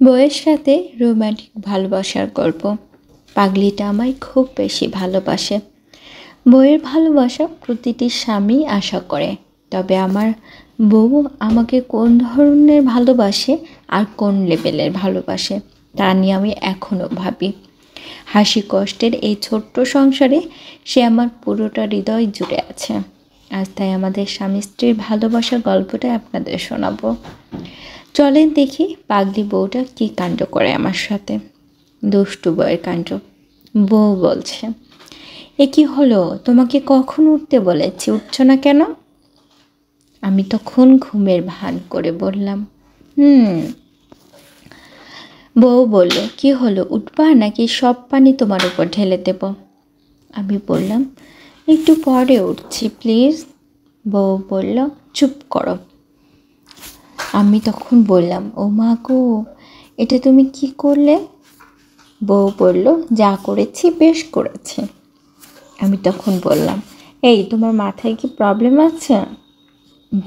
বউয়ের সাথে রোমান্টিক ভালোবাসার গল্প। পাগলিটা আমায় খুব বেশি ভালোবাসে। বউয়ের ভালোবাসা প্রতিটি স্বামী আশা করে, তবে আমার বউ আমাকে কোন ধরনের ভালোবাসে আর কোন লেভেলের ভালোবাসে তা নিয়ে আমি এখনও ভাবি। হাসি কষ্টের এই ছোট্ট সংসারে সে আমার পুরোটা হৃদয় জুড়ে আছে। আজ তাই আমাদের স্বামী স্ত্রীর ভালোবাসার গল্পটা আপনাদের শোনাবো। চলেন দেখি পাগলি বউটা কী কাণ্ড করে আমার সাথে। দুষ্টু বউয়ের কাণ্ড। বউ বলছে, এ কি হলো, তোমাকে কখন উঠতে বলেছি, উঠছ না কেন? আমি তখন ঘুমের ভান করে বললাম, বউ বলল, কি হলো, উঠবা নাকি সব পানি তোমার উপর ঢেলে দেব? আমি বললাম, একটু পরে উঠছি প্লিজ। বউ বলল, চুপ করো। আমি তখন বললাম, ও মা গো, এটা তুমি কি করলে? বউ বলল, যা করেছি বেশ করেছি। আমি তখন বললাম, এই তোমার মাথায় কি প্রবলেম আছে?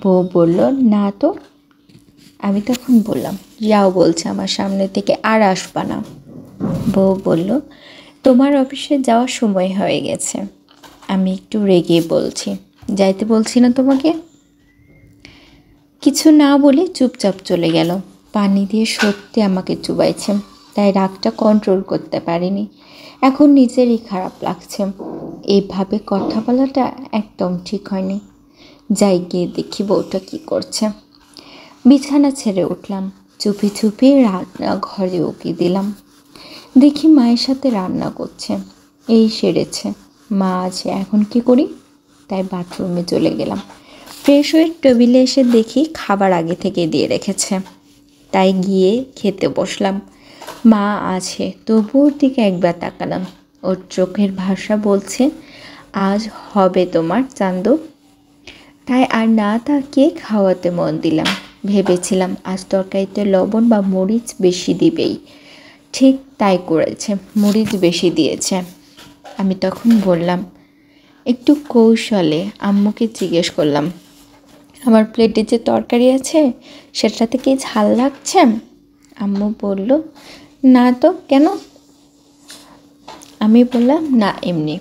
বউ বলল, না তো। আমি তখন বললাম, যাও বলছে আমার সামনে থেকে, আর আসবা না। বউ বলল, তোমার অফিসে যাওয়ার সময় হয়ে গেছে। আমি একটু রেগে বলছি, যাইতে বলছি না তোমাকে? কিছু না বলে চুপচাপ চলে গেল। পানি দিয়ে সত্যি আমাকে চুবাইছে, তাই রাগটা কন্ট্রোল করতে পারিনি। এখন নিজেরই খারাপ লাগছে। এইভাবে কথা বলাটা একদম ঠিক হয়নি। যাই গিয়ে দেখি বউটা কী করছে। বিছানা ছেড়ে উঠলাম, চুপি চুপি রান্নাঘরে উকি দিলাম। দেখি মায়ের সাথে রান্না করছে। এই সেরেছে, মা আছে, এখন কি করি? তাই বাথরুমে চলে গেলাম। ফ্রেশ হয়ে টেবিলে এসে দেখি খাবার আগে থেকে দিয়ে রেখেছে, তাই গিয়ে খেতে বসলাম। মা আছে, তবুর দিকে একবার তাকালাম। ওর চোখের ভাষা বলছে, আজ হবে তোমার চান্দু। তাই আর না তাকিয়ে খাওয়াতে মন দিলাম। ভেবেছিলাম আজ তরকারিতে লবণ বা মরিচ বেশি দিবেই, ঠিক তাই করেছে, মরিচ বেশি দিয়েছে। আমি তখন বললাম, একটু কৌশলে আম্মুকে জিজ্ঞেস করলাম, আমার প্লেটে যে তরকারি আছে সেটাতে কি ঝাল লাগছে? আম্মু বলল, না তো, কেন? আমি বললাম, না এমনি।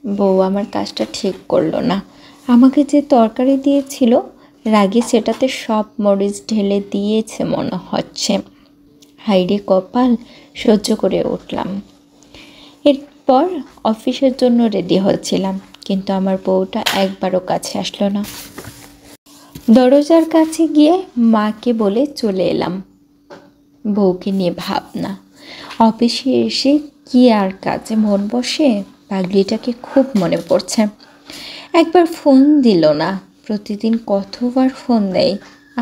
বউ আমার কাজটা ঠিক করলো না। আমাকে যে তরকারি দিয়েছিল রাগে সেটাতে সব মরিচ ঢেলে দিয়েছে মনে হচ্ছে। হাইরে কপাল, সহ্য করে উঠলাম। এরপর অফিসের জন্য রেডি হচ্ছিলাম, কিন্তু আমার বউটা একবারও কাছে আসলো না। দরজার কাছে গিয়ে মাকে বলে চলে এলাম। বউকে নিয়ে ভাবনা। অফিসে এসে কি আর কাজে মন বসে? পাগলিটাকে খুব মনে পড়ছে। একবার ফোন দিল না, প্রতিদিন কতবার ফোন দেয়।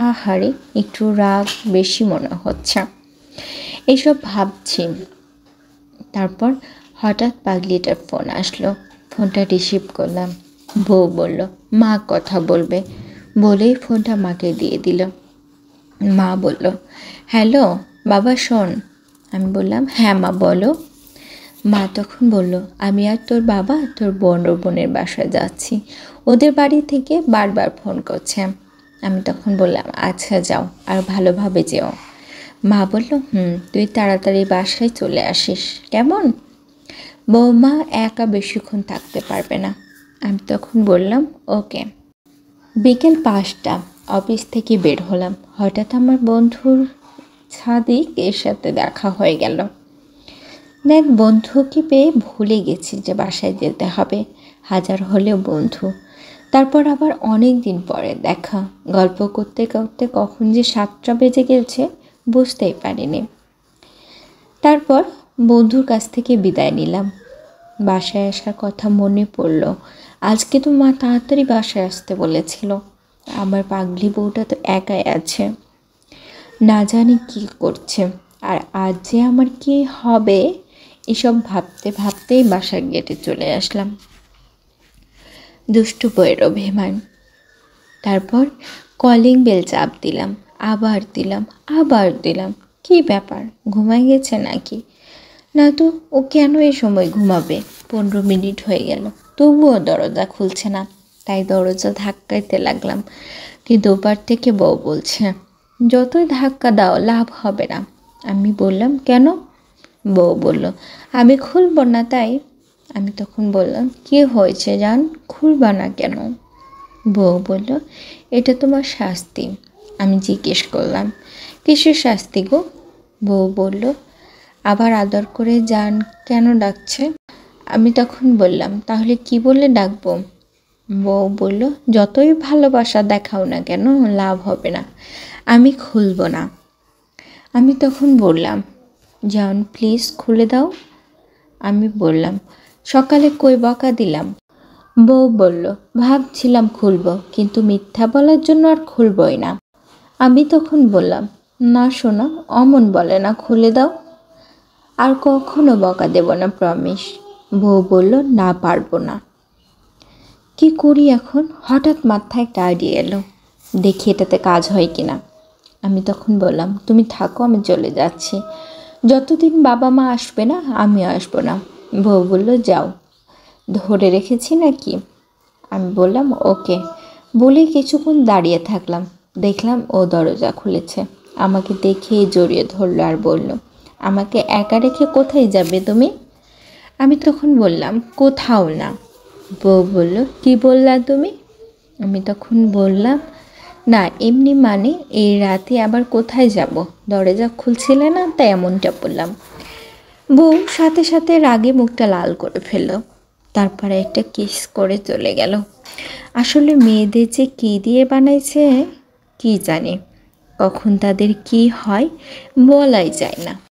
আহারে, একটু রাগ বেশি মনে হচ্ছে। এইসব ভাবছি। তারপর হঠাৎ পাগলিটার ফোন আসলো। ফোনটা রিসিভ করলাম। বউ বলল, মা কথা বলবে, বলেই ফোনটা মাকে দিয়ে দিল। মা বলল, হ্যালো বাবা শোন। আমি বললাম, হ্যাঁ মা বলো। মা তখন বলল, আমি আর তোর বাবা তোর বোনের বাসায় যাচ্ছি, ওদের বাড়ি থেকে বারবার ফোন করছে। আমি তখন বললাম, আচ্ছা যাও, আর ভালোভাবে যেও। মা বলল, তুই তাড়াতাড়ি বাসায় চলে আসিস কেমন? বৌমা একা বেশিক্ষণ থাকতে পারবে না। আমি তখন বললাম, ওকে। বিকেল 5টা, অফিস থেকে বের হলাম। হঠাৎ আমার বন্ধুর সাদিক এর সাথে দেখা হয়ে গেল। দেখ, বন্ধুকে পেয়ে ভুলে গেছি যে বাসায় যেতে হবে, হাজার হলেও বন্ধু। তারপর আবার অনেক দিন পরে দেখা। গল্প করতে করতে কখন যে 7টা বেজে গেছে বুঝতেই পারিনি। তারপর বন্ধুর কাছ থেকে বিদায় নিলাম। বাসায় আসার কথা মনে পড়ল। আজকে তো মা তাড়াতাড়ি বাসায় আসতে বলেছিল। আমার পাগলি বউটা তো একাই আছে, না জানি কি করছে, আর আজ যে আমার কি হবে এসব ভাবতে ভাবতেই বাসার গেটে চলে আসলাম। দুষ্টু বউয়ের অভিমান। তারপর কলিং বেল চাপ দিলাম, আবার দিলাম। কি ব্যাপার, ঘুমাই গেছে নাকি? না তো, ও কেন এই সময় ঘুমাবে? 15 মিনিট হয়ে গেল, তবুও দরজা খুলছে না। তাই দরজা ধাক্কাইতে লাগলাম, কিন্তু ওপার থেকে বউ বলছে, যতই ধাক্কা দাও লাভ হবে না, আমি বললাম কেন? বউ বলল আমি খুলব না তাই। আমি তখন বললাম কি হয়েছে জান, খুলবা না কেন? বউ বলল এটা তোমার শাস্তি। আমি জিজ্ঞেস করলাম কিসের শাস্তি গো? বউ বলল আবার আদর করে জান কেন ডাকছে? আমি তখন বললাম তাহলে কি বলে ডাকবো? বউ বলল যতই ভালোবাসা দেখাও না কেন লাভ হবে না, আমি খুলব না। আমি তখন বললাম জান প্লিজ খুলে দাও। আমি বললাম সকালে কই বকা দিলাম? বউ বলল ভাবছিলাম খুলব, কিন্তু মিথ্যা বলার জন্য আর খুলবই না। আমি তখন বললাম না শোনো, অমন বলে না, খুলে দাও, আর কখনো বকা দেব না, প্রমিস। বউ বলল না পারবো না। কি করি এখন? হঠাৎ মাথায় একটা আইডিয়া এলো, দেখি এটাতে কাজ হয় কিনা। আমি তখন বললাম তুমি থাকো, আমি চলে যাচ্ছি, যতদিন বাবা মা আসবে না আমিও আসবো না। বউ বলল যাও, ধরে রেখেছি নাকি? আমি বললাম ওকে, বলে কিছুক্ষণ দাঁড়িয়ে থাকলাম। দেখলাম ও দরজা খুলেছে, আমাকে দেখেই জড়িয়ে ধরলো আর বলল আমাকে একা রেখে কোথায় যাবে তুমি? আমি তখন বললাম কোথাও না। বউ বলল কি বললা তুমি? আমি তখন বললাম না এমনি, মানে এই রাতে আবার কোথায় যাব, দরজা খুলছিলে না তাই এমনটা বললাম। বউ সাথে সাথে রাগে মুখটা লাল করে ফেলল, তারপরে একটা কিস করে চলে গেল। আসলে মেয়েদের যে কী দিয়ে বানাইছে কি জানি, কখন তাদের কি হয় বলাই যায় না।